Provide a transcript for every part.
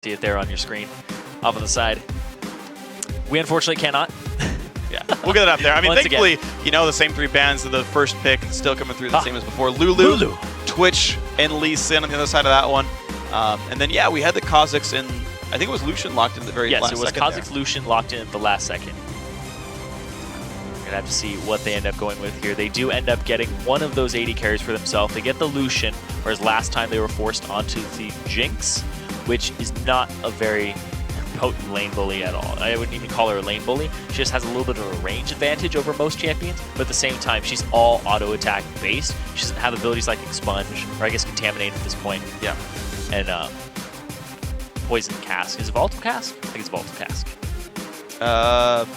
See it there on your screen, off on the side. We unfortunately cannot. Yeah, we'll get it up there. I mean, Once thankfully, again. you know, the same 3 bands of the first pick still coming through the same as before. Lulu, Twitch, and Lee Sin on the other side of that one. And then, yeah, we had the Kazakhs and I think it was Lucian locked in the very last second. Yes, it was Kazakhs Lucian locked in at the last second. We're going to have to see what they end up going with here. They do end up getting one of those 80 carries for themselves. They get the Lucian, whereas last time they were forced onto the Jinx, which is not a very potent lane bully at all. I wouldn't even call her a lane bully. She just has a little bit of a range advantage over most champions, but at the same time, she's all auto attack based. She doesn't have abilities like Expunge, or I guess Contaminate at this point. Yeah. And Poison Cask. Is it Vault of Cask? I think it's Vault of Cask.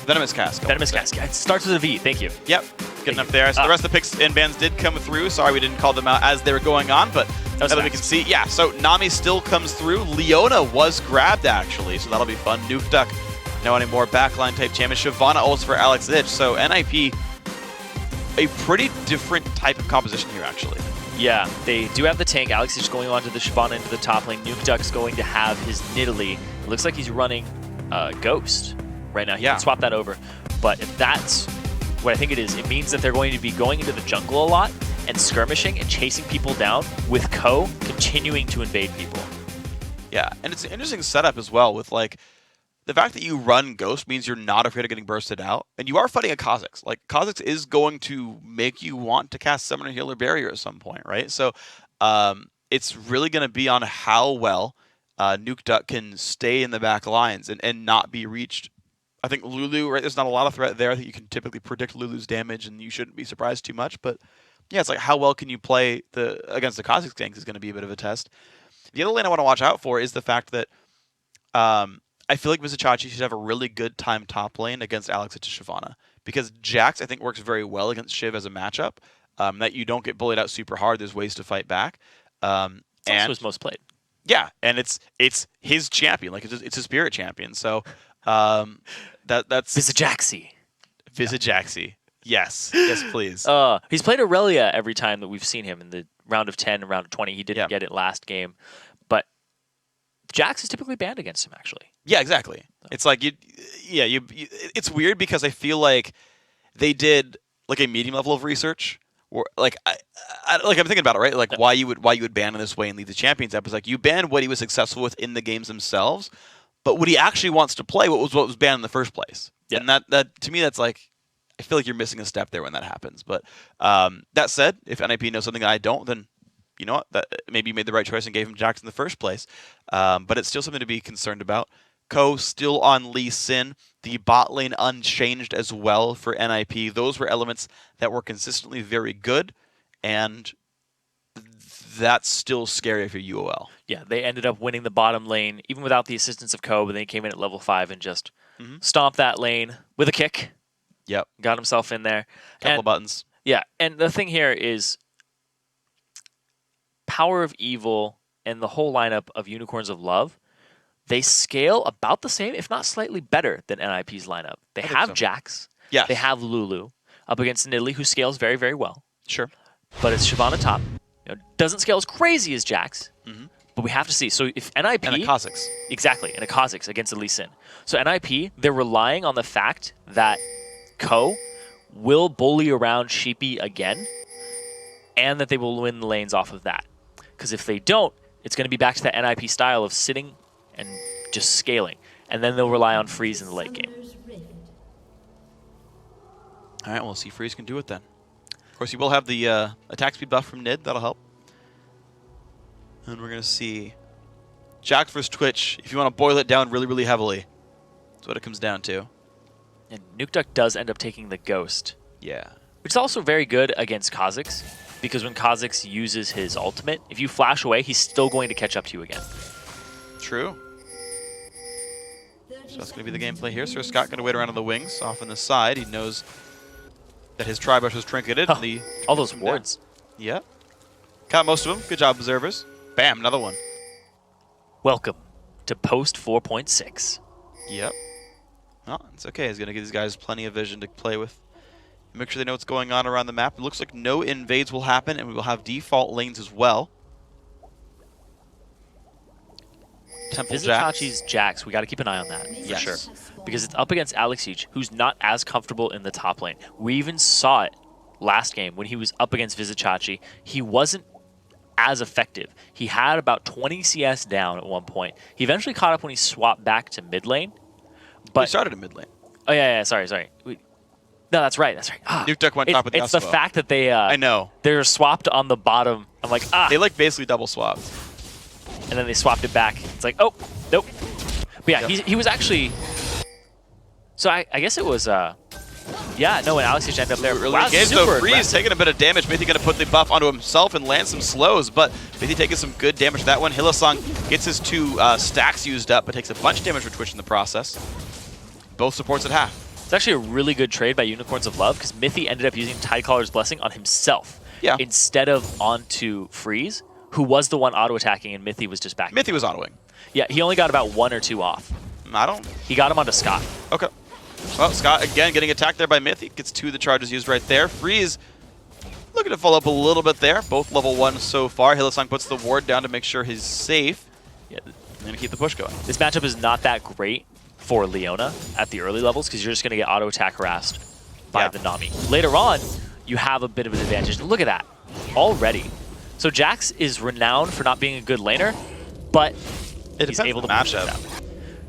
Venomous Cask. Venomous Cask. It starts with a V. Thank you. Yep. Good enough there. So the rest of the picks and bans did come through. Sorry we didn't call them out as they were going on, but now that we can see. Yeah, so Nami still comes through. Leona was grabbed, actually, so that'll be fun. Nuke Duck, no anymore. Backline type champion. Shyvana ults for Alex Itch. So NIP, a pretty different type of composition here, actually. Yeah, they do have the tank. Alex is going on to the Shyvana into the top lane. Nuke Duck's going to have his Nidalee. It looks like he's running Ghost right now. He can swap that over. But if that's what I think it is, it means that they're going to be going into the jungle a lot and skirmishing and chasing people down with Ko continuing to invade people. Yeah, and it's an interesting setup as well with, like, the fact that you run Ghost means you're not afraid of getting bursted out, and you are fighting a Kazakhs. Like, Kazakhs is going to make you want to cast Summoner Healer Barrier at some point, right? So it's really going to be on how well Nuke Duck can stay in the back lines and not be reached. I think Lulu, right, there's not a lot of threat there. I think you can typically predict Lulu's damage, and you shouldn't be surprised too much. But, yeah, it's like how well can you play against the Kazakhs ganks is going to be a bit of a test. The other lane I want to watch out for is the fact that I feel like Vizicachi should have a really good time top lane against Alex to Shyvana. Because Jax, I think, works very well against Shiv as a matchup. That you don't get bullied out super hard. There's ways to fight back. And also his most played. Yeah, and it's his champion. Like, it's his spirit champion. So that's... Vizicaxi. Vizicaxi. Yes. Yes, please. He's played Aurelia every time that we've seen him in the round of 10 and round of 20. He didn't get it last game. But Jax is typically banned against him, actually. Yeah, exactly. It's like it's weird because I feel like they did like a medium level of research. Or like I'm thinking about it, right? Like why you would ban in this way and leave the champions up is like you ban what he was successful with in the games themselves, but what he actually wants to play, what was banned in the first place. Yeah. And that to me that's like I feel like you're missing a step there when that happens. But that said, if NIP knows something that I don't, then you know what? That maybe you made the right choice and gave him Jax in the first place. But it's still something to be concerned about. Ko still on Lee Sin. The bot lane unchanged as well for NIP. Those were elements that were consistently very good, and that's still scary for UOL. Yeah, they ended up winning the bottom lane, even without the assistance of Ko, but they came in at level 5 and just stomped that lane with a kick. Yep. Got himself in there. Couple of buttons. Yeah, and the thing here is Power of Evil and the whole lineup of Unicorns of Love, they scale about the same, if not slightly better than NIP's lineup. They have Jax. Yes. They have Lulu up against Nidalee, who scales very, very well. Sure. But it's Shyvana top. Doesn't scale as crazy as Jax, but we have to see. So if NIP... And a Kazakhs. Exactly, and a Kazakhs against a Lee Sin. So NIP, they're relying on the fact that Ko will bully around Sheepy again, and that they will win the lanes off of that. Because if they don't, it's going to be back to that NIP style of sitting and just scaling. And then they'll rely on Freeze in the late game. All right, we'll see if Freeze can do it then. Of course, you will have the attack speed buff from Nid. That'll help. And we're going to see Jax versus Twitch. If you want to boil it down really, really heavily, that's what it comes down to. And Nuke Duck does end up taking the Ghost. Yeah. Which is also very good against Kazakhs, because when Kazakhs uses his ultimate, if you flash away, he's still going to catch up to you again. True. So that's going to be the gameplay here. So Scott going to wait around on the wings, off on the side. He knows that his Tribush was trinketed. Oh, all those wards. Down. Yep. Caught most of them. Good job, observers. Bam, another one. Welcome to Post 4.6. Yep. Well, it's okay. He's going to give these guys plenty of vision to play with. Make sure they know what's going on around the map. It looks like no invades will happen, and we will have default lanes as well. Temple Jax. Vizicachi's Jax, we got to keep an eye on that, for Yes. sure. Because it's up against Alexic, who's not as comfortable in the top lane. We even saw it last game when he was up against Vizicachi. He wasn't as effective. He had about 20 CS down at one point. He eventually caught up when he swapped back to mid lane. But We started in mid lane. oh yeah, sorry. No, that's right. Ah, Nuke Duck went top with the It's the Yasuo. fact that they I know. they're swapped on the bottom. I'm like, They like basically double swapped. and then they swapped it back. It's like, oh, nope. But yeah, Yep. he was actually. So I guess it was. Yeah, no, when Alex ended up there. Really Wow, engaged, super though. Freeze aggressive. taking a bit of damage. Mithy going to put the buff onto himself and land some slows, but Mithy taking some good damage. That one, Hylissang gets his 2 stacks used up, but takes a bunch of damage for Twitch in the process. Both supports at half. It's actually a really good trade by Unicorns of Love because Mithy ended up using Tidecaller's Blessing on himself instead of onto Freeze, who was the one auto-attacking, and Mithy was just back. Mithy was autoing. Yeah, he only got about 1 or 2 off. I don't... He got him onto Scott. Okay. Well, Scott, again, getting attacked there by Mithy. Gets 2 of the charges used right there. Freeze looking to follow up a little bit there. Both level 1 so far. Hylissang puts the ward down to make sure he's safe. Yeah, And to keep the push going. this matchup is not that great for Leona at the early levels because you're just going to get auto-attack harassed by the Nami. Later on, you have a bit of an advantage. Look at that. Already. So Jax is renowned for not being a good laner, but he's able to push it down.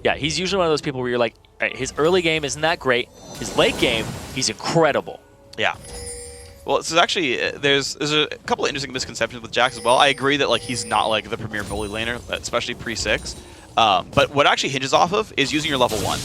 Yeah, he's usually one of those people where you're like, all right, his early game isn't that great. His late game, he's incredible. Yeah. Well, this is actually, there's a couple of interesting misconceptions with Jax as well. I agree that like he's not like the premier bully laner, especially pre-6. But what it actually hinges off of is using your level 1.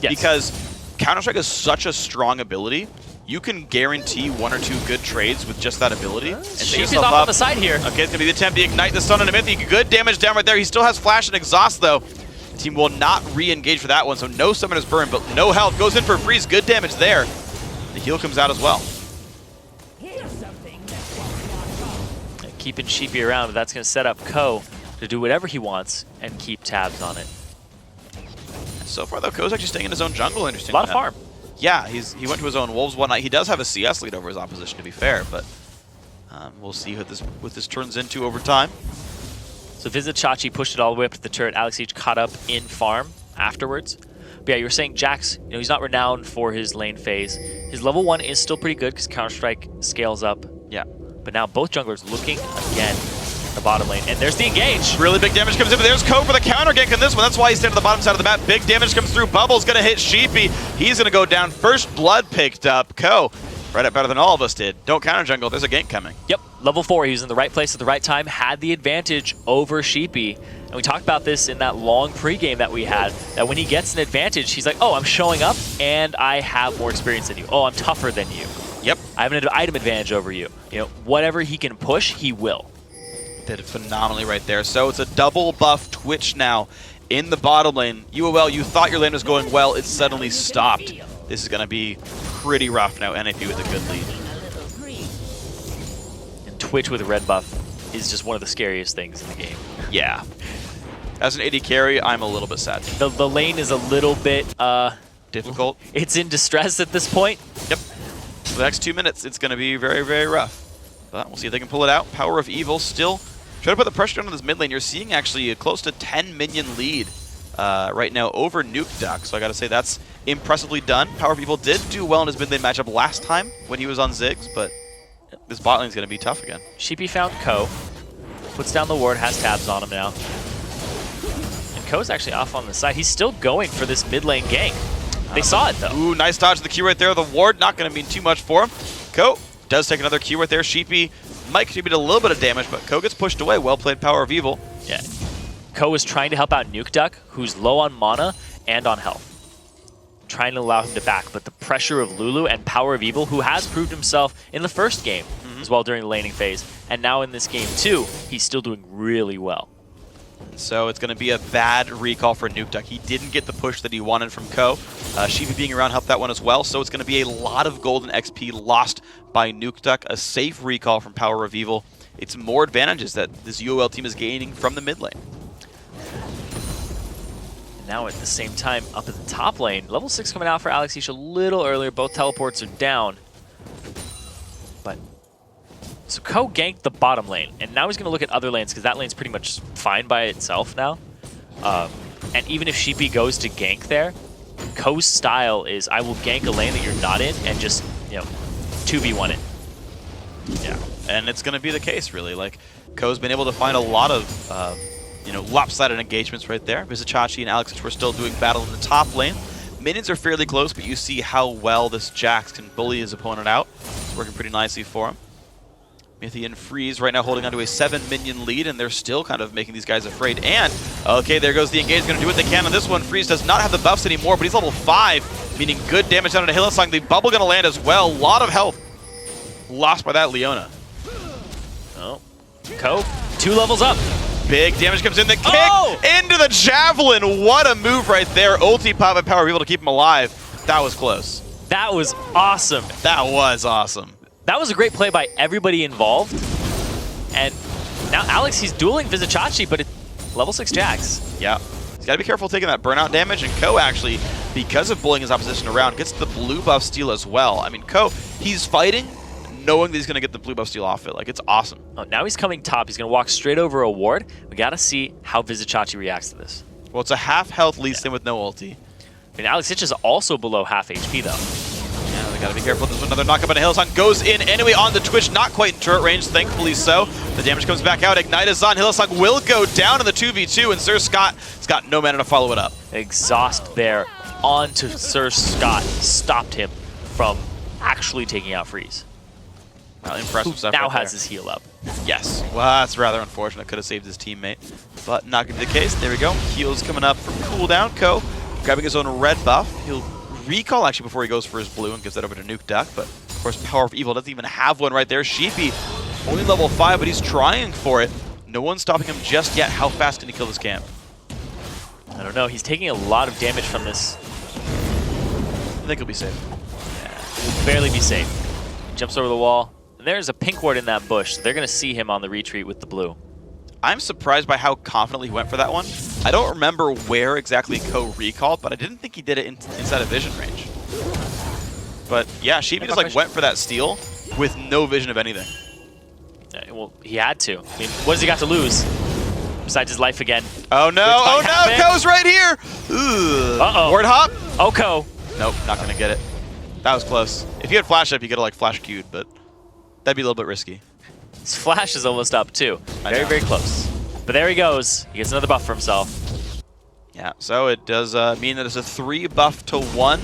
Yes. Because Counter-Strike is such a strong ability, you can guarantee 1 or 2 good trades with just that ability. And set Sheep is yourself off up. on the side here. Okay, it's going to be the attempt to ignite the stun on Mithy. Good damage down right there. He still has flash and exhaust though. The team will not re-engage for that one, so no summoner's burn, but no health. Goes in for a freeze. Good damage there. The heal comes out as well. And keeping Sheepy around, but that's going to set up Ko to do whatever he wants and keep tabs on it. So far though, Ko's actually staying in his own jungle, A interesting. lot of farm. Yeah, he went to his own Wolves one night. He does have a CS lead over his opposition, to be fair, but we'll see what this turns into over time. So Vizicachi pushed it all the way up to the turret. Alexic caught up in farm afterwards. But yeah, you were saying Jax, he's not renowned for his lane phase. His level 1 is still pretty good because Counter-Strike scales up. Yeah. But now both junglers looking again at the bottom lane. And there's the engage. Really big damage comes in, but there's Ko for the counter gank on this one. That's why he's standing at the bottom side of the map. Big damage comes through. Bubble's going to hit Sheepy. He's going to go down. First blood picked up. Ko, right up better than all of us did. Don't counter jungle. There's a gank coming. Yep, level 4. He was in the right place at the right time, had the advantage over Sheepy. And we talked about this in that long pregame that we had, that when he gets an advantage, he's like, oh, I'm showing up and I have more experience than you. Oh, I'm tougher than you. Yep. I have an item advantage over you. Whatever he can push, he will. Did it phenomenally right there. So it's a double buff Twitch now in the bottom lane. UOL, you thought your lane was going well. It suddenly stopped. This is going to be pretty rough now. NAP with a good lead. And Twitch with a red buff is just one of the scariest things in the game. Yeah. As an AD carry, I'm a little bit sad. The lane is a little bit... Difficult. It's in distress at this point. Yep. For the next 2 minutes, it's going to be very, very rough. But we'll see if they can pull it out. Power of Evil still trying to put the pressure on this mid lane. You're seeing actually a close to 10 minion lead right now over Nuke Duck. So I got to say that's impressively done. Power of Evil did do well in his mid lane matchup last time when he was on Ziggs, but this bot lane's going to be tough again. Sheepy found Ko. Puts down the ward, has tabs on him now. And Ko's actually off on the side. He's still going for this mid lane gank. They saw it though. Ooh, nice dodge of the Q right there. The ward not going to mean too much for him. Ko does take another Q right there. Sheepy might contribute a little bit of damage, but Ko gets pushed away. Well played, Power of Evil. Yeah. Ko is trying to help out Nuke Duck, who's low on mana and on health. Trying to allow him to back, but the pressure of Lulu and Power of Evil, who has proved himself in the first game as well during the laning phase, and now in this game too, he's still doing really well. So it's going to be a bad recall for Nuke Duck. He didn't get the push that he wanted from Ko. Sheepy being around helped that one as well, so it's going to be a lot of golden XP lost by Nuke Duck. A safe recall from Power of Evil. It's more advantages that this UOL team is gaining from the mid lane. Now at the same time, up at the top lane, level 6 coming out for Alexic a little earlier. Both teleports are down. But so Ko ganked the bottom lane, and now he's going to look at other lanes because that lane's pretty much fine by itself now. And even if Sheepy goes to gank there, Ko's style is I will gank a lane that you're not in and just, 2v1 it. Yeah, and it's going to be the case, really. Like, Ko's been able to find a lot of, lopsided engagements right there. Vizichachi and Alex were still doing battle in the top lane. Minions are fairly close, but you see how well this Jax can bully his opponent out. It's working pretty nicely for him. Mithy and Freeze right now holding onto a 7-minion lead, and they're still kind of making these guys afraid. And, okay, there goes the engage. Going to do what they can on this one. Freeze does not have the buffs anymore, but he's level 5, meaning good damage down on Hillsong. The bubble going to land as well. A lot of health lost by that Leona. Oh, Ko, 2 levels up. Big damage comes in. The kick into the javelin. What a move right there. Ulti pop and power able to keep him alive. That was close. That was awesome. That was awesome. That was a great play by everybody involved. And now Alex, he's dueling Vizichachi, but it's level 6 Jax. Yeah. He's got to be careful taking that burnout damage. And Ko actually, because of bullying his opposition around, gets the blue buff steal as well. I mean, Ko, he's fighting knowing that he's going to get the blue buff steal off it. Like, it's awesome. Oh, now he's coming top. He's going to walk straight over a ward. We got to see how Vizichachi reacts to this. Well, it's a half health Lee Sin with no ulti. I mean, Alex Hitch is also below half HP, though. Yeah, they got to be careful. There's another knock up on a Hillsong. Goes in anyway on the Twitch. Not quite in turret range, thankfully so. The damage comes back out. Ignite is on. Hillsong will go down in the 2v2, and Sir Scott has got no mana to follow it up. Exhaust there onto Sir Scott stopped him from actually taking out Freeze. Well, impressive stuff now right has his heal up. Yes. Well, that's rather unfortunate. Could have saved his teammate, but not going to be the case. There we go. Heals coming up from cooldown. Ko grabbing his own red buff. He'll recall actually before he goes for his blue and gives that over to Nuke Duck, but of course Power of Evil doesn't even have one right there. Sheepy only level 5, but he's trying for it. No one's stopping him just yet. How fast can he kill this camp? I don't know. He's taking a lot of damage from this. I think he'll be safe. Yeah, he'll barely be safe. He jumps over the wall. And there's a pink ward in that bush, so they're going to see him on the retreat with the blue. I'm surprised by how confidently he went for that one. I don't remember where exactly Ko recalled, but I didn't think he did it inside of vision range. But yeah, Sheepy just like went for that steal with no vision of anything. Yeah, well, he had to. I mean, what has he got to lose? Besides his life again. Oh no, oh no, Ko's right here! Ooh. Uh-oh. Ward hop? Oh, Ko. Nope, not gonna get it. That was close. If you had flash up, you could have like flash queued, but that'd be a little bit risky. His flash is almost up too. Very, very close. But there he goes. He gets another buff for himself. Yeah, so it does mean that it's a 3 buff to 1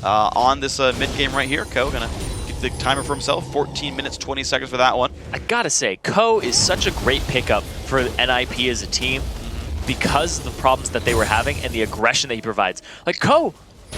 on this mid-game right here. Ko gonna get the timer for himself. 14 minutes, 20 seconds for that one. I gotta say, Ko is such a great pickup for NIP as a team because of the problems that they were having and the aggression that he provides. Like, Ko,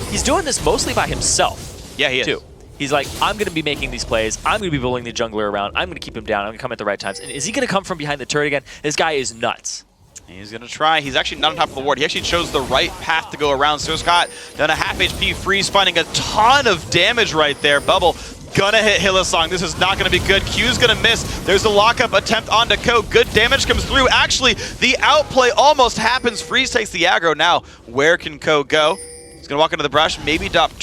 he's doing this mostly by himself. Yeah, he is. Too. He's like, I'm going to be making these plays. I'm going to be bullying the jungler around. I'm going to keep him down. I'm going to come at the right times. And is he going to come from behind the turret again? This guy is nuts. He's going to try. He's actually not on top of the ward. He actually chose the right path to go around. Sir Scott down a half HP Freeze, finding a ton of damage right there. Bubble gonna hit Hillsong. This is not going to be good. Q's going to miss. There's a lockup attempt onto Ko. Good damage comes through. Actually, the outplay almost happens. Freeze takes the aggro. Now, where can Ko go? He's going to walk into the brush. Maybe drop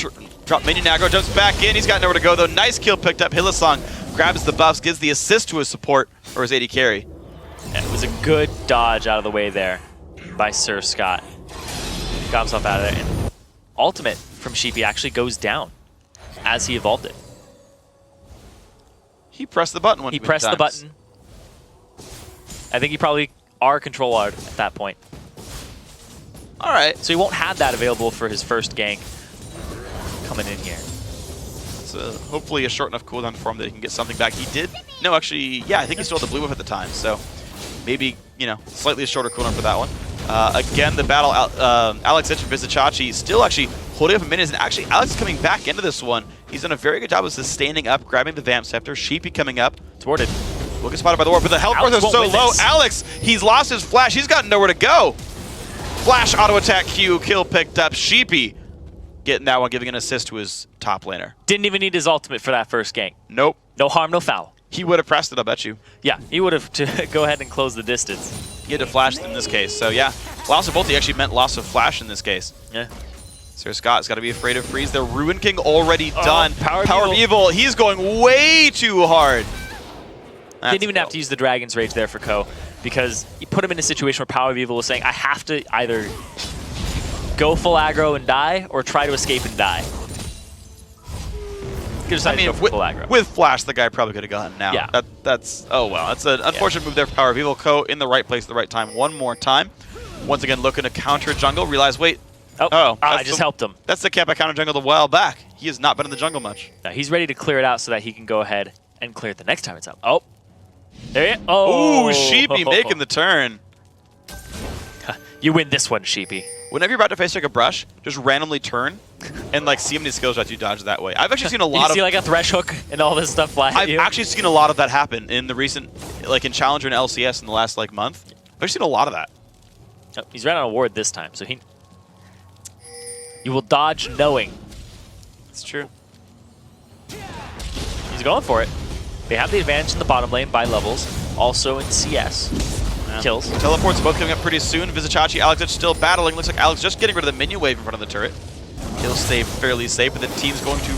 minion aggro, jumps back in. He's got nowhere to go though. Nice kill picked up. Hillsong grabs the buffs, gives the assist to his support, or his AD carry. And it was a good dodge out of the way there by Sir Scott. Got himself out of there. And ultimate from Sheepy actually goes down as he evolved it. He pressed the button He pressed the button. I think he probably R control R'd at that point. All right. So he won't have that available for his first gank coming in here. It's hopefully a short enough cooldown for him that he can get something back. He did. No, actually, yeah, I think he still had the blue buff at the time. So maybe, slightly a shorter cooldown for that one. Again, the battle, Alex Hitch and Vizichachi still actually holding up a minute. And actually, Alex is coming back into this one. He's done a very good job of sustaining up, grabbing the Vamp Scepter. Sheepy coming up. Thwarted. Will get spotted by the ward, but the health bar is so low. Alex, he's lost his flash. He's got nowhere to go. Flash auto attack Q, kill picked up. Sheepy getting that one, giving an assist to his top laner. Didn't even need his ultimate for that first gank. Nope. No harm, no foul. He would have pressed it, I'll bet you. Yeah, he would have to go ahead and close the distance. He had to flash in this case, so yeah. Loss of ulti actually meant loss of flash in this case. Yeah. Sir Scott's got to be afraid of Freeze. The Ruin King already done. Power of Evil. He's going way too hard. Didn't even have to use the Dragon's Rage there for Ko. because you put him in a situation where Power of Evil was saying, I have to either go full aggro and die, or try to escape and die. I mean, with Flash, the guy probably could have gotten out. Yeah. That's oh well. That's an unfortunate move there for Power of Evil. Co in the right place at the right time one more time. Once again, looking to counter jungle. Realize, wait. I just helped him. That's the camp I counter jungled a while back. He has not been in the jungle much. Now he's ready to clear it out so that he can go ahead and clear it the next time it's up. Oh. There you Oh. Ooh, Sheepy making the turn. You win this one, Sheepy. Whenever you're about to face like a brush, just randomly turn and like see how many skill shots you dodge that way. I've actually seen a lot of. You see like a thresh hook and all this stuff fly at you? I've actually seen a lot of that happen in the recent, like in Challenger and LCS in the last like month. I've seen a lot of that. Oh, he's ran on a ward this time, so you will dodge knowing. It's true. He's going for it. They have the advantage in the bottom lane by levels, also in CS. Kills. Teleports both coming up pretty soon. Vizicachi, Alex still battling. Looks like Alex just getting rid of the minion wave in front of the turret. He'll stay fairly safe, but the team's going to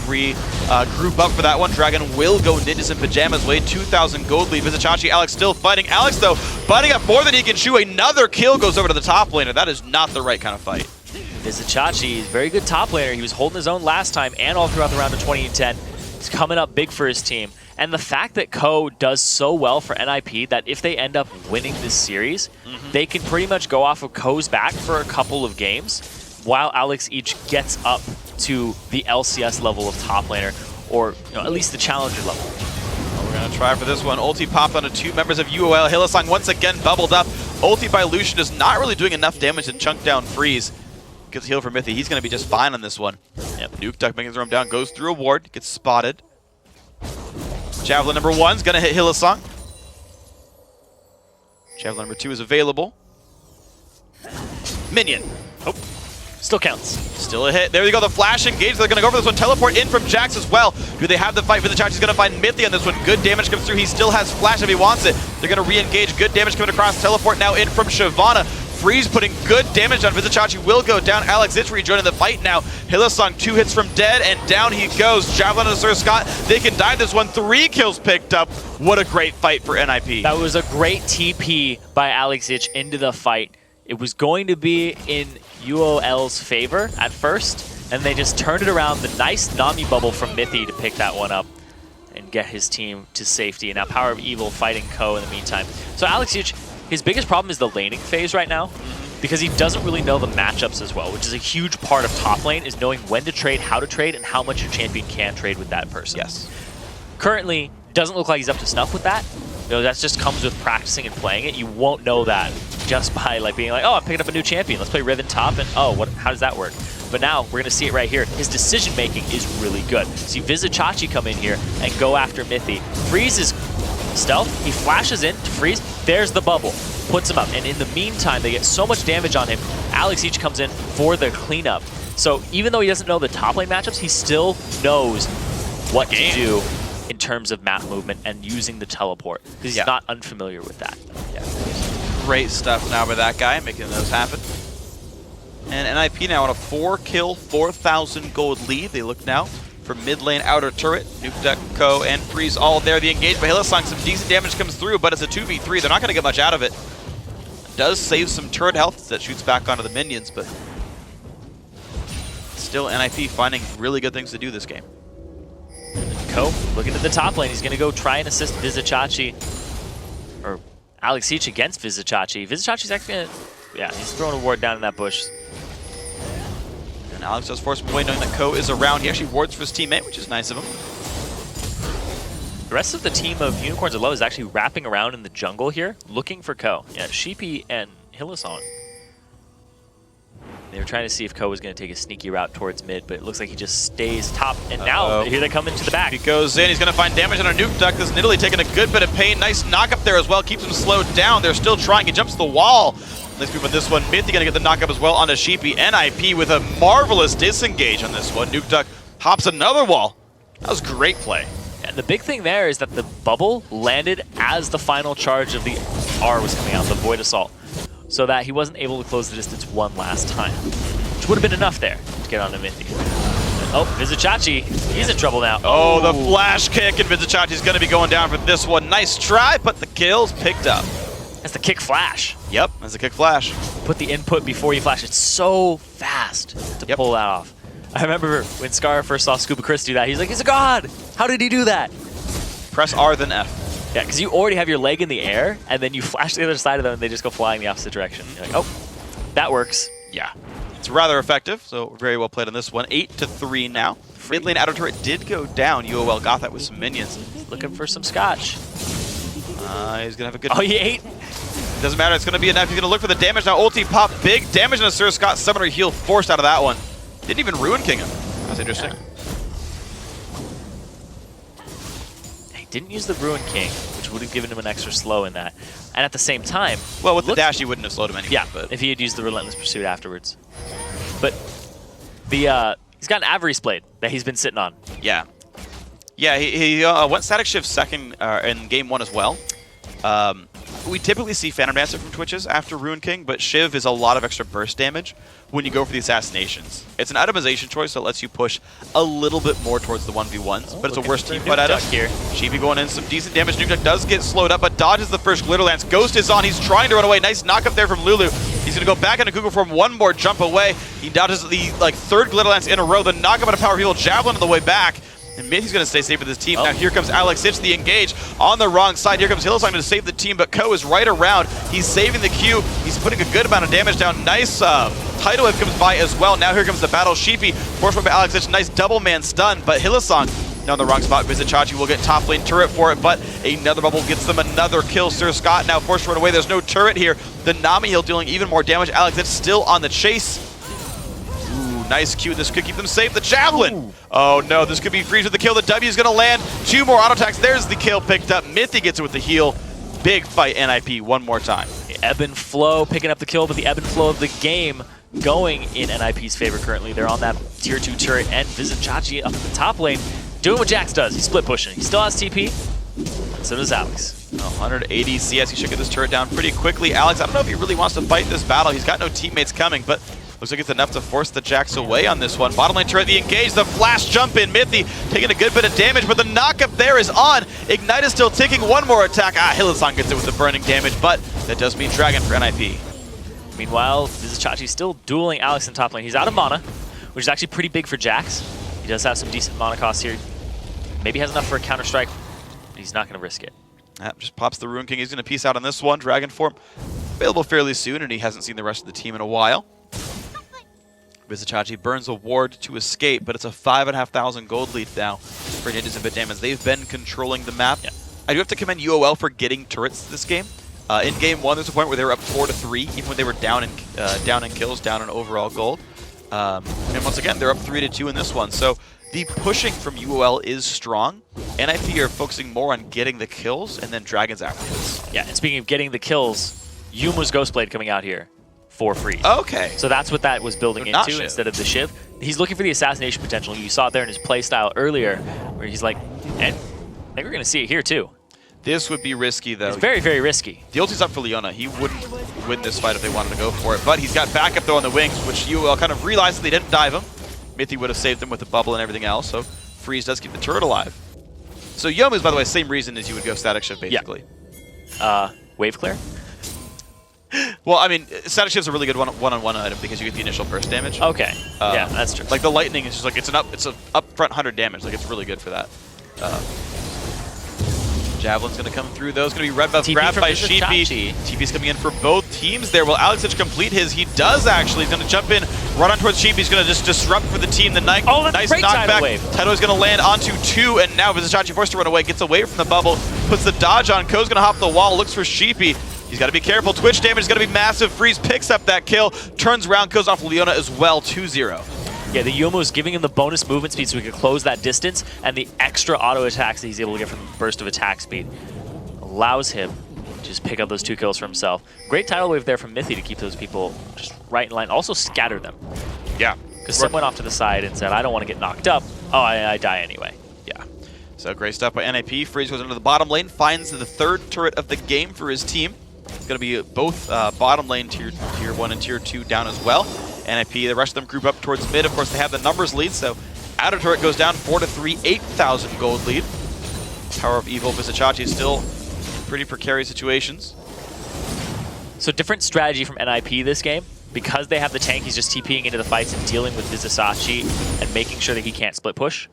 group up for that one. Dragon will go Ninjas and Pyjamas way. 2,000 gold lead. Vizicachi, Alex still fighting. Alex, though, biting up more than he can chew. Another kill goes over to the top laner. That is not the right kind of fight. Vizicachi is very good top laner. He was holding his own last time and all throughout the round of 2010. He's coming up big for his team. And the fact that Ko does so well for NIP that if they end up winning this series, they can pretty much go off of Ko's back for a couple of games while Alex each gets up to the LCS level of top laner, or at least the challenger level. Well, we're going to try for this one. Ulti popped onto two members of UOL. Hylissang once again bubbled up. Ulti by Lucian is not really doing enough damage to chunk down Freeze. Gets healed for Mithy. He's going to be just fine on this one. Yep. Nuke Duck making his roam down, goes through a ward, gets spotted. Javelin number 1's going to hit Hylissang. Javelin number 2 is available. Minion. Oh, still counts. Still a hit. There you go, the flash engage. They're going to go for this one. Teleport in from Jax as well. Do they have the fight for the charge? He's going to find Mithy on this one. Good damage comes through. He still has flash if he wants it. They're going to re-engage. Good damage coming across. Teleport now in from Shyvana. Freeze putting good damage on Vizicachi will go down. Alex Itch rejoining the fight now. Hylissang 2 hits from dead, and down he goes. Javelin to Sir Scott. They can dive this one. 3 kills picked up. What a great fight for NIP. That was a great TP by Alex Itch into the fight. It was going to be in UOL's favor at first, and they just turned it around. The nice Nami bubble from Mithy to pick that one up and get his team to safety. And now Power of Evil fighting Ko in the meantime. So Alex Itch, his biggest problem is the laning phase right now, because he doesn't really know the matchups as well, which is a huge part of top lane, is knowing when to trade, how to trade, and how much your champion can trade with that person. Yes. Currently, doesn't look like he's up to snuff with that. That just comes with practicing and playing it. You won't know that just by like being like, oh, I'm picking up a new champion. Let's play Riven top, and oh, how does that work? But now we're going to see it right here. His decision making is really good. See Vizicachi come in here and go after Mithy. Freeze is stealth. He flashes in to Freeze. There's the bubble. Puts him up. And in the meantime, they get so much damage on him. Alex Itch comes in for the cleanup. So even though he doesn't know the top lane matchups, he still knows what to do in terms of map movement and using the teleport, because he's not unfamiliar with that. Yeah. Great stuff now by that guy, making those happen. And NIP now on a 4-kill, 4,000 gold lead. They look now from mid lane outer turret. Nuke Duck, Ko, and Freeze all there. The engage by Hylissang, some decent damage comes through, but it's a 2v3. They're not going to get much out of it. Does save some turret health that shoots back onto the minions, but still NIP finding really good things to do this game. Ko looking at the top lane. He's going to go try and assist Vizicachi, or Alex Itch against Vizicachi. Vizicachi's actually going to, yeah, he's throwing a ward down in that bush. And Alex does force him away knowing that Ko is around. He actually wards for his teammate, which is nice of him. The rest of the team of Unicorns Aloha is actually wrapping around in the jungle here, looking for Ko. Yeah, Sheepy and Hylissang. They were trying to see if Ko was going to take a sneaky route towards mid, but it looks like he just stays top. And now, here they come into the back. He goes in. He's going to find damage on a Nuke Duck. This Nidalee taking a good bit of pain. Nice knock up there as well. Keeps him slowed down. They're still trying. He jumps the wall. Nice move on this one. Mithy going to get the knock up as well onto Sheepy. NIP with a marvelous disengage on this one. Nuke Duck hops another wall. That was great play. And the big thing there is that the bubble landed as the final charge of the R was coming out, the Void Assault, so that he wasn't able to close the distance one last time, which would have been enough there to get onto Mithy. Oh, Vizicachi, he's in trouble now. Oh, the flash kick, and Vizicachi's going to be going down for this one. Nice try, but the kill's picked up. That's the kick flash. Yep, that's a kick flash. Put the input before you flash. It's so fast to pull that off. I remember when Scar first saw Scuba Chris do that, he's like, he's a god! How did he do that? Press R then F. Yeah, because you already have your leg in the air, and then you flash to the other side of them, and they just go flying the opposite direction. You're like, oh, that works. Yeah. It's rather effective, so very well played on this one. 8-3 now. Mid lane outer turret did go down. UOL got that with some minions. Looking for some scotch. He's going to have a good... Oh, he ate? Doesn't matter, it's going to be enough. He's going to look for the damage now. Ulti pop, big damage, and a Sir Scott Summoner heal forced out of that one. Didn't even Ruin King him. That's interesting. Yeah. He didn't use the Ruin King, which would have given him an extra slow in that. And at the same time... Well, with the dash, he wouldn't have slowed him anyway. Yeah, but if he had used the Relentless Pursuit afterwards. But the he's got an Avery's Blade that he's been sitting on. Yeah. Yeah, he went Static Shift second in game 1 as well. We typically see Phantom Dancer from Twitches after Ruin King, but Shiv is a lot of extra burst damage when you go for the assassinations. It's an itemization choice that lets you push a little bit more towards the 1v1s, but it's a worse team fight item. Here. Sheepy going in, some decent damage. Nuke Duck does get slowed up, but dodges the first Glitter Lance. Ghost is on, he's trying to run away. Nice knock up there from Lulu. He's going to go back into Google form, one more jump away. He dodges the third Glitter Lance in a row, the knock up on a Power Heal Javelin on the way back. And Mithy's going to stay safe with his team. Now here comes Alex Itch, the engage on the wrong side. Here comes Hillsong to save the team, but Ko is right around. He's saving the Q. He's putting a good amount of damage down. Nice tidal wave comes by as well. Now here comes the battle. Sheepy forced by Alex Itch. Nice double man stun, but Hillsong now in the wrong spot. Vizichachi will get top lane turret for it, but another bubble gets them another kill. Sir Scott now forced to run away. There's no turret here. The Nami heal dealing even more damage. Alex Itch still on the chase. Nice Q. This could keep them safe. The Javelin. Ooh. Oh no, this could be Freeze with the kill. The W is going to land. 2 more auto attacks. There's the kill picked up. Mithy gets it with the heal. Big fight NIP one more time. The ebb and flow picking up the kill, but the ebb and flow of the game going in NIP's favor currently. They're on that tier 2 turret, and Vizichachi up in the top lane doing what Jax does. He's split pushing. He still has TP, and so does Alex. 180 CS. He should get this turret down pretty quickly. Alex, I don't know if he really wants to fight this battle. He's got no teammates coming, but looks like it's enough to force the Jax away on this one. Bottom lane turret, the engage, the flash jump in. Mithy taking a good bit of damage, but the knock up there is on. Ignite is still ticking. One more attack. Hillsong gets it with the burning damage, but that does mean Dragon for NIP. Meanwhile, Vizichachi's still dueling Alex in top lane. He's out of mana, which is actually pretty big for Jax. He does have some decent mana costs here. Maybe has enough for a counter strike, but he's not going to risk it. Just pops the Ruin King. He's going to peace out on this one. Dragon form available fairly soon, and he hasn't seen the rest of the team in a while. Vizichachi burns a ward to escape, but it's a 5,500 gold lead now for Ninjas and Bit Damage. They've been controlling the map. Yeah. I do have to commend UOL for getting turrets this game. In game 1, there's a point where they were up 4-3, even when they were down in kills, down in overall gold. And once again, they're up 3-2 in this one. So the pushing from UOL is strong. NIP are focusing more on getting the kills and then Dragons afterwards. Yeah, and speaking of getting the kills, Yumu's Ghostblade coming out here for free. Okay. So that's what that was building into instead of the Shiv. He's looking for the assassination potential. You saw it there in his playstyle earlier, where he's like, and I think we're going to see it here too. This would be risky, though. It's very, very risky. The ulti's up for Leona. He wouldn't win this fight if they wanted to go for it, but he's got backup, though, on the wings, which UOL kind of realized that they didn't dive him. Mithy would have saved him with the bubble and everything else, so Freeze does keep the turret alive. So Yomu's, by the way, same reason as you would go Static Shift, basically. Yeah. Wave Clear? Well, I mean, Static Shift's a really good one-on-one item because you get the initial burst damage. Okay. Yeah, that's true. Like the lightning is just like it's an upfront 100 damage. Like it's really good for that. Javelin's going to come through, though. It's going to be red buff grabbed by Sheepy. TP's coming in for both teams there. Will Alex Itch complete his? He does, actually. He's going to jump in, run on towards Sheepy. He's going to just disrupt for the team. The nice knockback. Tidal is going to land onto 2, and now Vizichachi forced to run away. Gets away from the bubble, puts the dodge on. Ko's going to hop the wall, looks for Sheepy. He's got to be careful. Twitch damage is going to be massive. Freeze picks up that kill, turns around, goes off Leona as well, 2-0. Yeah, the Yomu is giving him the bonus movement speed so he can close that distance, and the extra auto attacks that he's able to get from the burst of attack speed allows him to just pick up those 2 kills for himself. Great tidal wave there from Mithy to keep those people just right in line. Also scatter them. Yeah. Because Sim went off to the side and said, I don't want to get knocked up. Oh, I die anyway. Yeah. So great stuff by NIP. Freeze goes into the bottom lane, finds the 3rd turret of the game for his team. It's going to be both bottom lane tier 1 and tier 2 down as well. NIP, the rest of them group up towards mid. Of course, they have the numbers lead, so outer turret goes down 4-3, 8,000 gold lead. Power of Evil, Vizichachi is still in pretty precarious situations. So different strategy from NIP this game. Because they have the tank, he's just TPing into the fights and dealing with Vizisachi and making sure that he can't split push.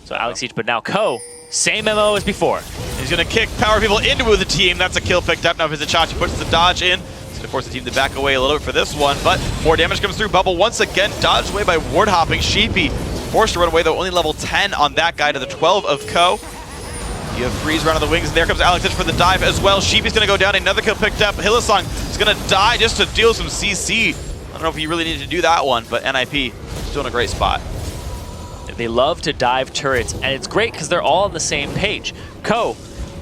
So Alex Each, but now Ko, same MO as before. He's going to kick Power People into the team. That's a kill picked up. Now Vizisachi puts the dodge in. He's going to force the team to back away a little bit for this one, but more damage comes through. Bubble once again dodged away by ward hopping. Sheepy forced to run away, though only level 10 on that guy to the 12 of Ko. You have Freeze around on the wings, and there comes Alex Itch for the dive as well. Sheepy's going to go down. Another kill picked up. Hylissang is going to die just to deal some CC. I don't know if he really needed to do that one, but NIP still in a great spot. They love to dive turrets, and it's great because they're all on the same page. Ko,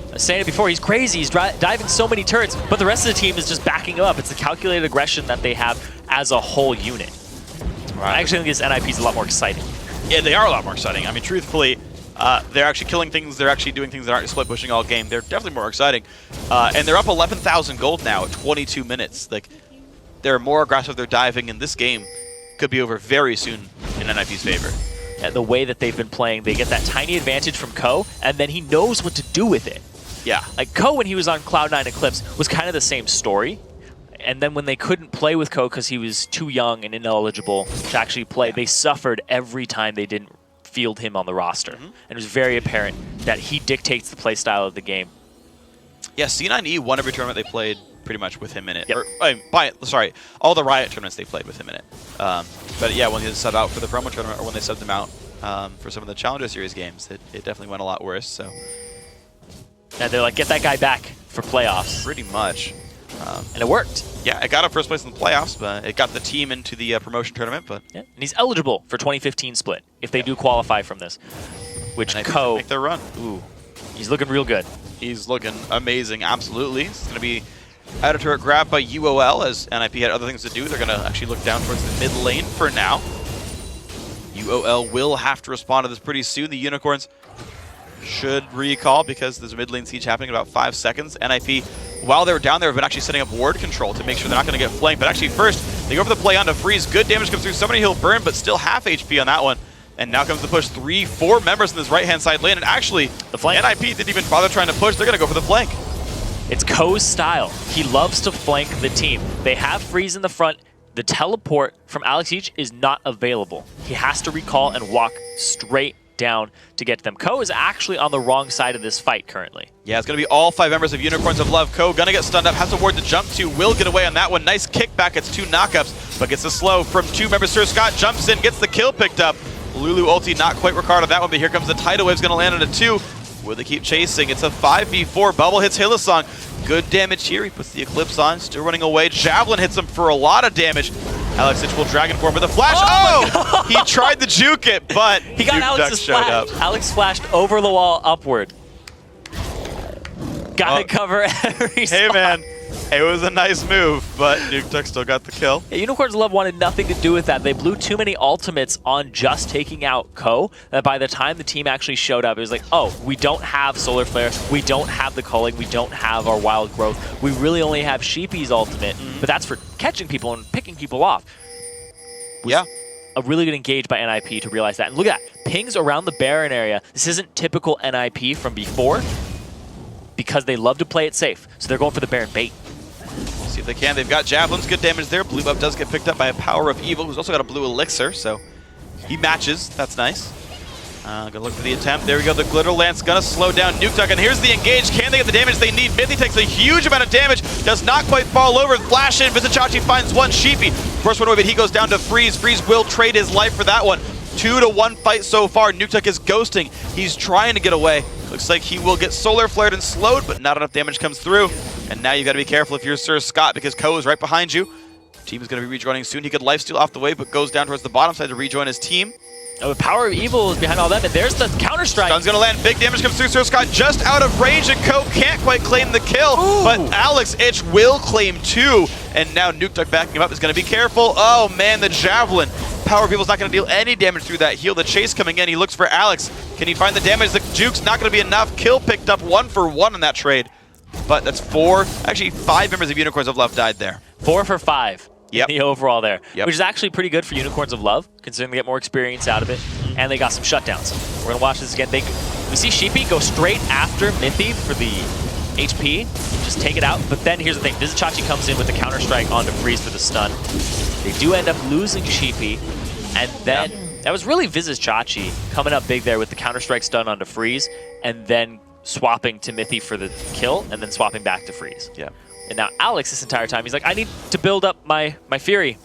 I was saying it before, he's crazy. He's diving so many turrets, but the rest of the team is just backing him up. It's the calculated aggression that they have as a whole unit. Right. I actually think this NIP is a lot more exciting. Yeah, they are a lot more exciting. I mean, truthfully, they're actually killing things. They're actually doing things that aren't split pushing all game. They're definitely more exciting. And they're up 11,000 gold now at 22 minutes. Like, they're more aggressive. They're diving, and this game could be over very soon in NIP's favor. And the way that they've been playing, they get that tiny advantage from Ko, and then he knows what to do with it. Yeah. Like, Ko, when he was on Cloud9 Eclipse, was kind of the same story. And then when they couldn't play with Ko because he was too young and ineligible to actually play, they suffered every time they didn't field him on the roster. And it was very apparent that he dictates the play style of the game. Yeah, C9E won every tournament they played pretty much with him in it. Yep. Or, sorry, all the Riot tournaments they played with him in it. But yeah, when they sub out for the promo tournament, or when they subbed them out for some of the Challenger Series games, it definitely went a lot worse. So. And they're like, get that guy back for playoffs. Pretty much. And it worked. Yeah, it got him first place in the playoffs, but it got the team into the promotion tournament. But yeah. And he's eligible for 2015 split if they do qualify from this. Which Ko make their run. Ooh, he's looking real good. He's looking amazing. Absolutely. It's going to be out of turret grab by UOL as NIP had other things to do. They're going to actually look down towards the mid lane for now. UOL will have to respond to this pretty soon. The Unicorns should recall because there's a mid lane siege happening in about 5 seconds. NIP, while they were down there, have been actually setting up ward control to make sure they're not going to get flanked. But actually first, they go for the play onto Freeze. Good damage comes through. Somebody he'll burn, but still half HP on that one. And now comes the push. 3-4 members in this right-hand side lane. And actually, the flank. NIP didn't even bother trying to push. They're going to go for the flank. It's Ko's style. He loves to flank the team. They have Freeze in the front. The teleport from Alex Each is not available. He has to recall and walk straight down to get to them. Ko is actually on the wrong side of this fight currently. Yeah, it's going to be all 5 members of Unicorns of Love. Ko going to get stunned up, has a ward to jump to, will get away on that one. Nice kickback, it's 2 knockups, but gets the slow from 2 members. Sir Scott jumps in, gets the kill picked up. Lulu ulti not quite required on that one, but here comes the tidal wave's going to land on a 2. Will they keep chasing? It's a 5v4. Bubble hits Hylissang. Good damage here. He puts the Eclipse on, still running away. Javelin hits him for a lot of damage. Alex Itch will Dragon Form with a flash. Oh! He tried to juke it, but he got Alex's flash. Alex flashed over the wall upward. Gotta cover every spot. Man, it was a nice move, but Nukeduck still got the kill. Yeah, Unicorns Love wanted nothing to do with that. They blew too many ultimates on just taking out Ko that by the time the team actually showed up, it was like, oh, we don't have Solar Flare, we don't have the culling, we don't have our Wild Growth. We really only have Sheepy's ultimate, but that's for catching people and picking people off. Yeah. A really good engage by NIP to realize that. And look at that, pings around the Baron area. This isn't typical NIP from before because they love to play it safe. So they're going for the Baron bait. See if they can. They've got javelins, good damage there. Blue buff does get picked up by a Power of Evil, who's also got a blue elixir, so he matches. That's nice. Gonna look for the attempt. There we go. The Glitter Lance gonna slow down Nukeduck, and here's the engage. Can they get the damage they need? Mithy takes a huge amount of damage, does not quite fall over. Flash in. Vizisachi finds one. Sheepy. First one away, but he goes down to Freeze. Freeze will trade his life for that one. 2-to-1 fight so far. Nukeduck is ghosting. He's trying to get away. Looks like he will get solar flared and slowed, but not enough damage comes through. And now you got to be careful if you're Sir Scott because Ko is right behind you. Team is going to be rejoining soon. He could lifesteal off the way, but goes down towards the bottom side to rejoin his team. Oh, the Power of Evil is behind all that, and there's the counter-strike. Stun's going to land. Big damage comes through. Sir Scott just out of range, and Ko can't quite claim the kill. Ooh. But Alex Itch will claim 2. And now Nukeduck backing him up is going to be careful. Oh, man, the Javelin. Power of Evil's not going to deal any damage through that heal. The chase coming in. He looks for Alex. Can he find the damage? The juke's not going to be enough. Kill picked up 1 for 1 on that trade. But that's 4, actually 5 members of Unicorns of Love died there. 4 for 5. Yep. In the overall there, yep. Which is actually pretty good for Unicorns of Love, considering they get more experience out of it, and they got some shutdowns. We're gonna watch this again. We see Sheepy go straight after Mithy for the HP, just take it out. But then here's the thing, Vizichachi comes in with the counter-strike onto Freeze for the stun. They do end up losing Sheepy, and then that was really Vizichachi coming up big there with the counter-strike stun onto Freeze, and then swapping to Mithy for the kill, and then swapping back to Freeze. Yeah. And now Alex, this entire time, he's like, I need to build up my Fury.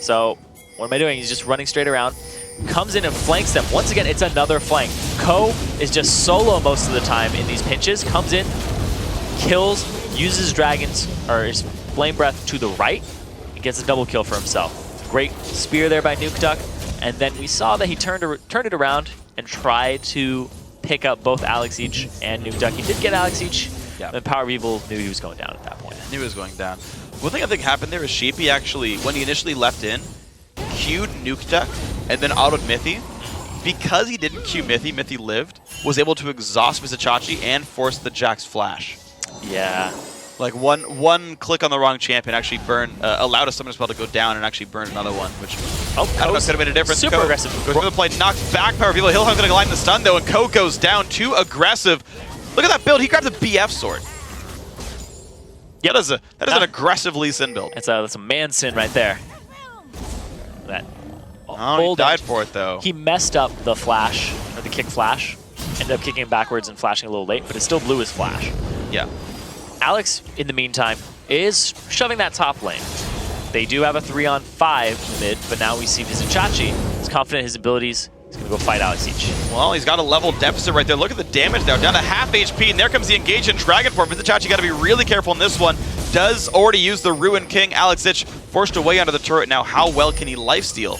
So what am I doing? He's just running straight around. Comes in and flanks them. Once again, it's another flank. Ko is just solo most of the time in these pinches. Comes in, kills, uses Dragons, or his Flame Breath to the right, and gets a double kill for himself. Great spear there by Nukeduck. And then we saw that he turned it around and tried to pick up both Alex Each and Nukeduck. He did get Alex Each, and Power of Evil knew he was going down at that point. Knew he was going down. One thing I think happened there is Sheepy actually, when he initially left in, queued Nukeduck and then autoed Mithy. Because he didn't queue Mithy, Mithy lived, was able to exhaust Vizichachi and force the Jax flash. Yeah. Like one click on the wrong champion actually burned, allowed a summon spell to go down and actually burn another one, which I don't know if could have made a difference. Super Ko aggressive. Goes for the play, knocks back Power of Evil. Hillhound's going to line the stun though, and Ko goes down. Too aggressive. Look at that build. He grabbed the BF sword. Yeah, that is an aggressive Lee Sin build. That's a man sin right there. That. Oh, he died for it though. He messed up the flash, or the kick flash. Ended up kicking backwards and flashing a little late, but it still blew his flash. Yeah. Alex, in the meantime, is shoving that top lane. They do have a 3-on-5 mid, but now we see Vizichachi. He's confident in his abilities. He's going to go fight Alex Each. Well, he's got a level deficit right there. Look at the damage now, down to half HP, and there comes the engage in Dragon Form. Vizichachi got to be really careful in this one. Does already use the Ruin King. Alex Each forced away under the turret. Now, how well can he lifesteal?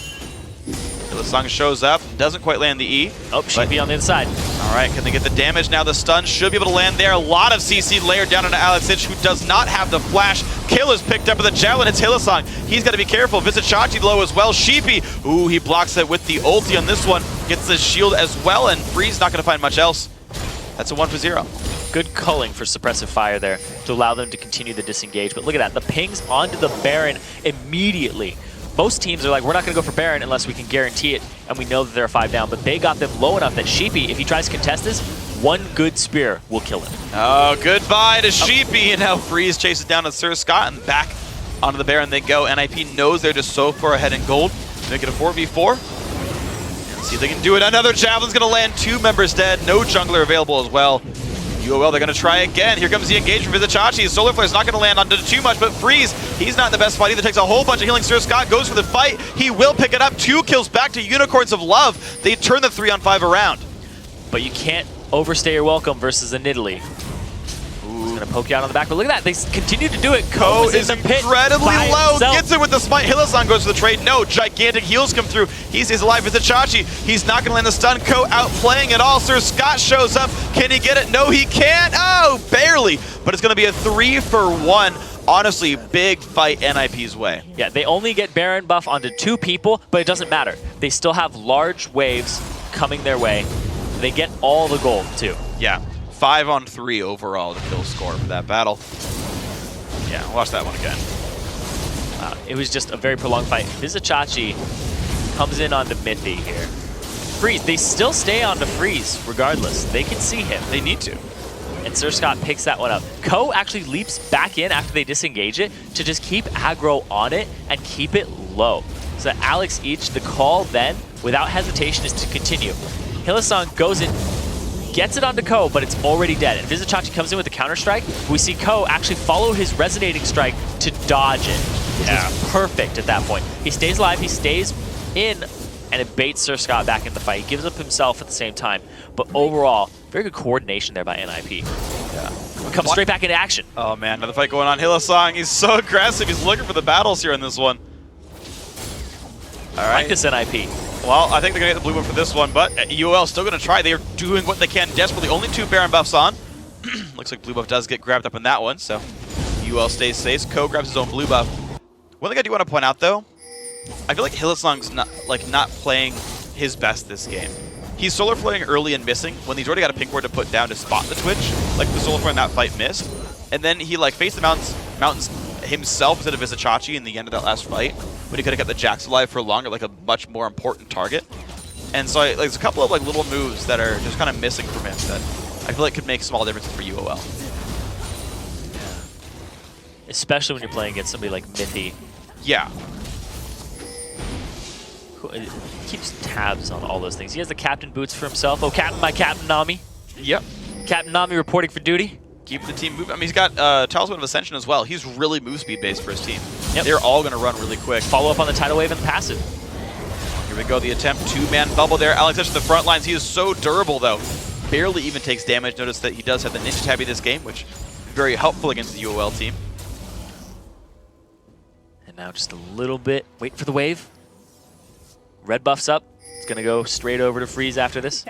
Hillsong shows up, doesn't quite land the E. Oh, should be on the inside. All right, can they get the damage now? The stun should be able to land there. A lot of CC layered down into Alex Each, who does not have the flash. Kill is picked up with the javelin. It's Hillsong. He's got to be careful. Vizichachi low as well. Sheepy, ooh, he blocks it with the ulti on this one. Gets the shield as well, and Freeze not going to find much else. That's a 1 for 0. Good culling for suppressive fire there to allow them to continue the disengage. But look at that, the pings onto the Baron immediately. Most teams are like, we're not going to go for Baron unless we can guarantee it, and we know that they're 5 down. But they got them low enough that Sheepy, if he tries to contest this, one good spear will kill him. Oh, goodbye to Sheepy, and now Freeze chases down to Sir Scott, and back onto the Baron they go. NIP knows they're just so far ahead in gold. Make it a 4v4. And see if they can do it. Another Javelin's going to land, 2 members dead. No jungler available as well. UOL, they're going to try again. Here comes the engage from Vizichachi. Solar Flare's not going to land onto too much, but Freeze, he's not in the best fight either. Takes a whole bunch of healing. Sir Scott goes for the fight. He will pick it up. 2 kills back to Unicorns of Love. They turn the 3-on-5 around. But you can't overstay your welcome versus a Nidalee. He's going to poke you out on the back, but look at that. They continue to do it. Ko is in the pit incredibly low. himself. Gets it with the smite. Hillsong goes for the trade. No, gigantic heals come through. He stays alive. Vizichachi, he's not going to land the stun. Ko outplaying it all. Sir Scott shows up. Can he get it? No, he can't. Oh, barely. But it's going to be a 3 for 1. Honestly, big fight NIP's way. Yeah, they only get Baron buff onto 2 people, but it doesn't matter. They still have large waves coming their way. They get all the gold, too. Yeah. 5-on-3 overall to kill score for that battle. Yeah, watch that one again. It was just a very prolonged fight. Vizichachi comes in onto Mithy here. Freeze, they still stay on to Freeze regardless. They can see him. They need to. And Sir Scott picks that one up. Ko actually leaps back in after they disengage it to just keep aggro on it and keep it low. So Alex Each, the call then, without hesitation, is to continue. Hillsong goes in, gets it onto Ko, but it's already dead. And Vizichachi comes in with the counter-strike. We see Ko actually follow his resonating strike to dodge it, which is perfect at that point. He stays alive, he stays in, and it baits Sir Scott back in the fight. He gives up himself at the same time. But overall, very good coordination there by NIP. Yeah. Comes straight back into action. Oh man, another fight going on. Hillsong, he's so aggressive. He's looking for the battles here in this one. All right. Like this NIP. Well, I think they're going to get the blue one for this one, but UOL still going to try. They are doing what they can desperately. Only 2 Baron buffs on. Looks like blue buff does get grabbed up in that one, so UOL stays safe. Ko grabs his own blue buff. One thing I do want to point out, though, I feel like Hillsong's not playing his best this game. He's solar flaring early and missing when he's already got a pink ward to put down to spot the Twitch. Like the solar flare in that fight missed. And then he faced the mountains himself instead of Vizichachi in the end of that last fight, when he could have kept the Jax alive for longer, like a much more important target. And so there's a couple of little moves that are just kind of missing from him that I feel like could make small differences for UOL. especially when you're playing against somebody like Mithy, Yeah. who keeps tabs on all those things. He has the captain boots for himself. Oh, my Captain Nami. Yep. Captain Nami reporting for duty. Keep the team moving. I mean, he's got Talisman of Ascension as well. He's really move speed based for his team. Yep. They're all going to run really quick. Follow up on the tidal wave and the passive. Here we go, the attempt, two-man bubble there. Alex touches the front lines. He is so durable, though. Barely even takes damage. Notice that he does have the Ninja Tabby this game, which is very helpful against the UOL team. And now just a little bit. Wait for the wave. Red buff's up. It's going to go straight over to Freeze after this.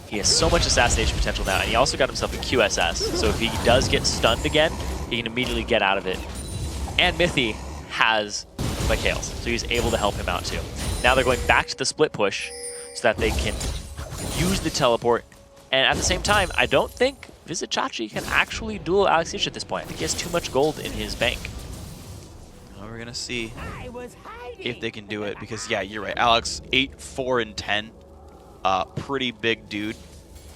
He has so much assassination potential now, and he also got himself a QSS. So if he does get stunned again, he can immediately get out of it. And Mithy has Mikhail's, so he's able to help him out too. Now they're going back to the split push so that they can use the teleport. And at the same time, I don't think Vizichachi can actually duel Alex Ish at this point. I think he has too much gold in his bank. Well, we're going to see if they can do it, because, yeah, you're right. Alex, 8, 4, and 10. Pretty big dude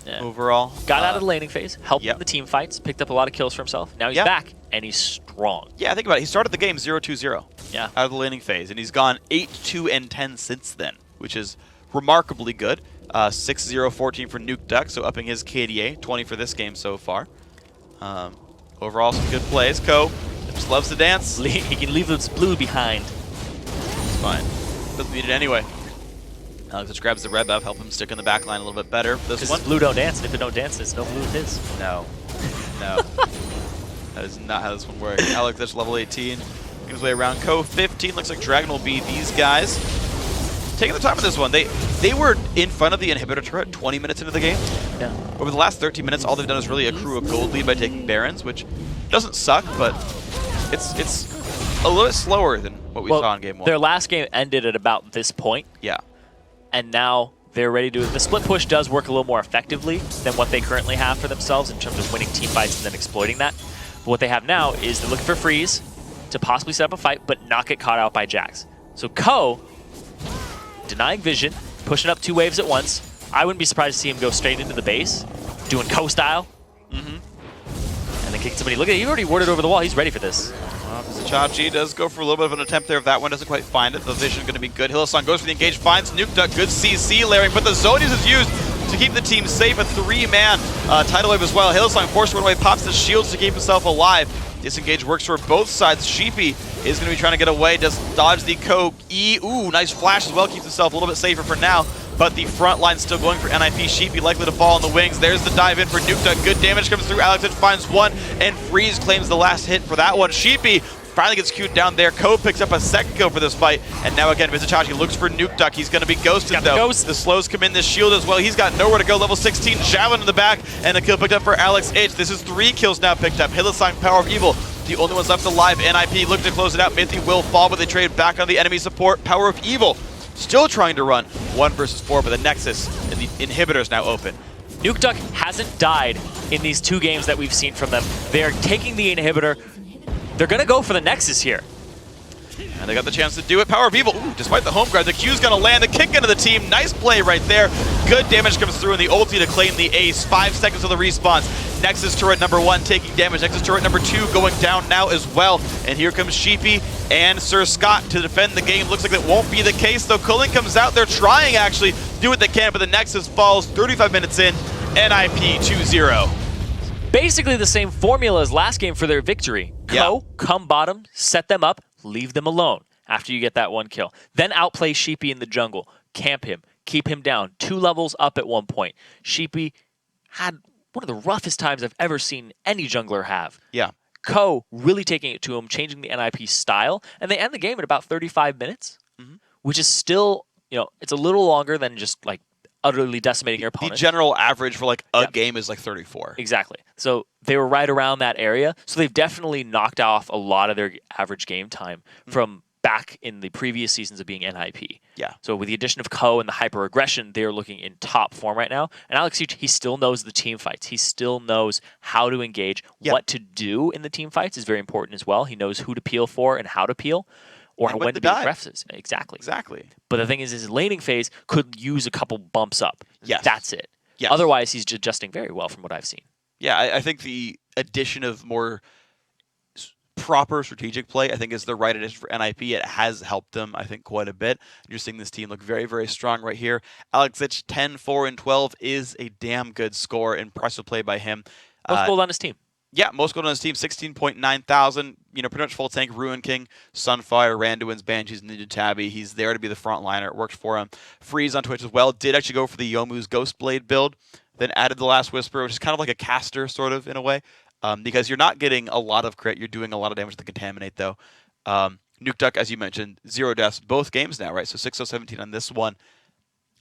overall. Got out of the laning phase, helped in the team fights, picked up a lot of kills for himself. Now he's back, and he's strong. Yeah, think about it. He started the game 0-2-0 out of the laning phase, and he's gone 8, 2, and 10 since then, which is remarkably good. 6-0, 14 for Nuke Duck, so upping his KDA, 20 for this game so far. Overall, some good plays. Ko just loves to dance. He can leave this blue behind. It's fine. Doesn't need it anyway. Alex just grabs the red buff, help him stick in the back line a little bit better. This one, blue don't dance, and if it don't dance, it's no blue with his. No. No. That is not how this one works. Alex just level 18. Making his way around. Ko 15. Looks like Dragon will be these guys. Taking the time with this one. They were in front of the inhibitor turret 20 minutes into the game. Yeah. Over the last 13 minutes, all they've done is really accrue a gold lead by taking Barons, which doesn't suck, but it's a little bit slower than what we saw in game 1. Their last game ended at about this point. Yeah. And now they're ready to do it. The split push does work a little more effectively than what they currently have for themselves in terms of winning team fights and then exploiting that. But what they have now is they're looking for Freeze to possibly set up a fight, but not get caught out by Jax. So Ko, denying vision, pushing up 2 waves at once. I wouldn't be surprised to see him go straight into the base, doing Ko style. And then kick somebody. Look at it, he already warded over the wall. He's ready for this. Chachi does go for a little bit of an attempt there. If that one doesn't quite find it, the vision is going to be good. Hillsong goes for the engage, finds Nuke Duck. Good CC layering, but the Zonies is used to keep the team safe. A 3-man tidal wave as well. Hillsong forced one away, pops the shields to keep himself alive. Disengage works for both sides. Sheepy is going to be trying to get away, does dodge the Ko E. Ooh, nice flash as well. Keeps himself a little bit safer for now. But the front line still going for NIP. Sheepy likely to fall on the wings. There's the dive in for Nuke Duck. Good damage comes through. Alex finds one, and Freeze claims the last hit for that one. Sheepy finally gets queued down there. Ko picks up a second kill for this fight. And now again, Vizichachi looks for Nuke Duck. He's going to be ghosted though. The slows come in, this shield as well. He's got nowhere to go. Level 16, Javelin in the back, and a kill picked up for Alex H. This is 3 kills now picked up. Hillsong, Power of Evil, the only ones left alive. NIP looking to close it out. Mithy will fall, but they trade back on the enemy support. Power of Evil still trying to run 1 versus 4, but the Nexus and the inhibitor is now open. Nuke Duck hasn't died in these 2 games that we've seen from them. They're taking the inhibitor. They're going to go for the Nexus here. And they got the chance to do it. Power of Evil, ooh, despite the home guard, the Q's going to land. The kick into the team. Nice play right there. Good damage comes through in the ulti to claim the ace. 5 seconds of the response. Nexus turret number 1 taking damage. Nexus turret number 2 going down now as well. And here comes Sheepy and Sir Scott to defend the game. Looks like that won't be the case, though. Culling comes out. They're trying, actually, do what they can, but the Nexus falls 35 minutes in. NIP 2-0. Basically the same formula as last game for their victory. Ko, come bottom, set them up, leave them alone after you get that 1 kill. Then outplay Sheepy in the jungle, camp him, keep him down. 2 levels up at one point. Sheepy had one of the roughest times I've ever seen any jungler have. Yeah. Ko really taking it to him, changing the NIP style, and they end the game at about 35 minutes, which is still, it's a little longer than just like utterly decimating your opponent. The general average for like a game is like 34. Exactly. So they were right around that area. So they've definitely knocked off a lot of their average game time from back in the previous seasons of being NIP. Yeah. So with the addition of Ko and the hyper aggression, they're looking in top form right now. And Alex, he still knows the team fights. He still knows how to engage. What to do in the team fights is very important as well. He knows who to peel for and how to peel. Or when to be aggressive. Exactly. But the thing is, his laning phase could use a couple bumps up. Yes. That's it. Yes. Otherwise, he's adjusting very well from what I've seen. Yeah, I think the addition of more proper strategic play, I think, is the right addition for NIP. It has helped them, I think, quite a bit. You're seeing this team look very, very strong right here. Alexic, 10-4-12 is a damn good score. Impressive play by him. Most gold on his team. Yeah, most gold on his team, 16.9 thousand. Pretty much full tank. Ruin King, Sunfire, Randuin's, Banshees, Ninja Tabby. He's there to be the front liner. It works for him. Freeze on Twitch as well. Did actually go for the Yomu's Ghostblade build. Then added the Last Whisper, which is kind of like a caster, sort of, in a way. Because you're not getting a lot of crit. You're doing a lot of damage to the Contaminate, though. Nuke Duck, as you mentioned, 0 deaths both games now, right? So 6-0-17 on this one.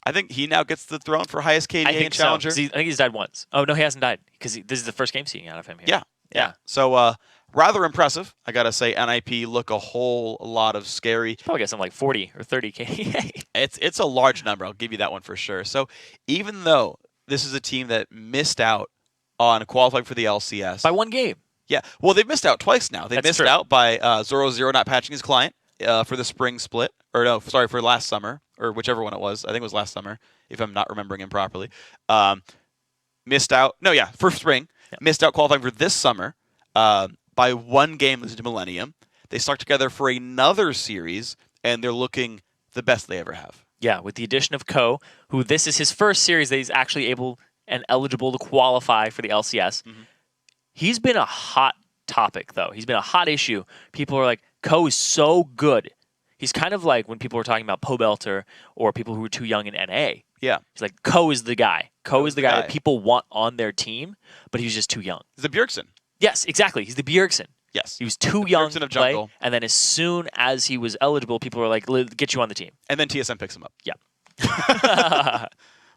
I think he now gets the throne for highest KDA in Challenger. So. I think he's died once. Oh, no, he hasn't died. Because this is the first game seeing out of him here. Yeah. So, rather impressive. I got to say, NIP look a whole lot of scary. Probably get something like 40 or 30 KDA. It's a large number. I'll give you that one for sure. So, even though this is a team that missed out on qualifying for the LCS. By one game. Yeah. Well, they've missed out twice now. They missed true. out by Zoro not patching his client for the spring split. Or no, sorry, for last summer. Or whichever one it was. I think it was last summer, if I'm not remembering him properly. Missed out. No, yeah, for spring. Yeah. Missed out qualifying for this summer by one game losing to Millennium. They stuck together for another series, and they're looking the best they ever have. Yeah, with the addition of Ko, who this is his first series that he's actually able and eligible to qualify for the LCS. Mm-hmm. He's been a hot topic, though. He's been a hot issue. People are like, Ko is so good. He's kind of like when people were talking about Pobelter or people who were too young in NA. Yeah. He's like, Ko is the guy. Ko is the guy that people want on their team, but he's just too young. He's the Bjergsen. Yes, exactly. He's the Bjergsen. Yes. He was too young to play, jungle. And then as soon as he was eligible, people were like, get you on the team. And then TSM picks him up. Yeah.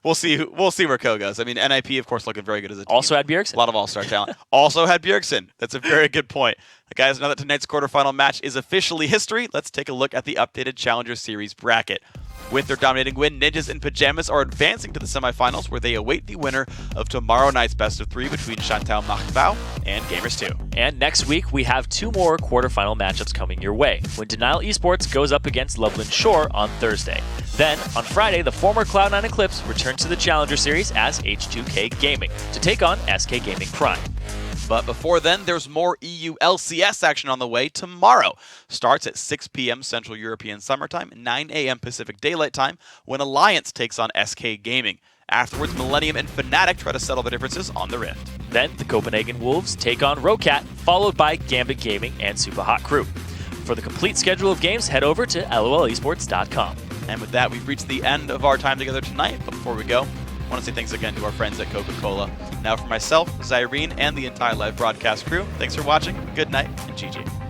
We'll see where Ko goes. I mean, NIP, of course, looking very good as a team. Also had Bjergsen. A lot of all-star talent. Also had Bjergsen. That's a very good point. Guys, now that tonight's quarterfinal match is officially history, let's take a look at the updated Challenger Series bracket. With their dominating win, Ninjas and Pyjamas are advancing to the semifinals, where they await the winner of tomorrow night's best of 3 between Chantal Machbao and Gamers 2. And next week, we have 2 more quarterfinal matchups coming your way, when Denial Esports goes up against Loveland Shore on Thursday. Then, on Friday, the former Cloud9 Eclipse returns to the Challenger Series as H2K Gaming to take on SK Gaming Prime. But before then, there's more EU LCS action on the way tomorrow. Starts at 6 p.m. Central European Summertime, 9 a.m. Pacific Daylight Time, when Alliance takes on SK Gaming. Afterwards, Millennium and Fnatic try to settle the differences on the Rift. Then, the Copenhagen Wolves take on Rocat, followed by Gambit Gaming and Super Hot Crew. For the complete schedule of games, head over to lolesports.com. And with that, we've reached the end of our time together tonight. But before we go, I want to say thanks again to our friends at Coca-Cola. Now for myself, Zyrene, and the entire live broadcast crew, thanks for watching, good night, and GG.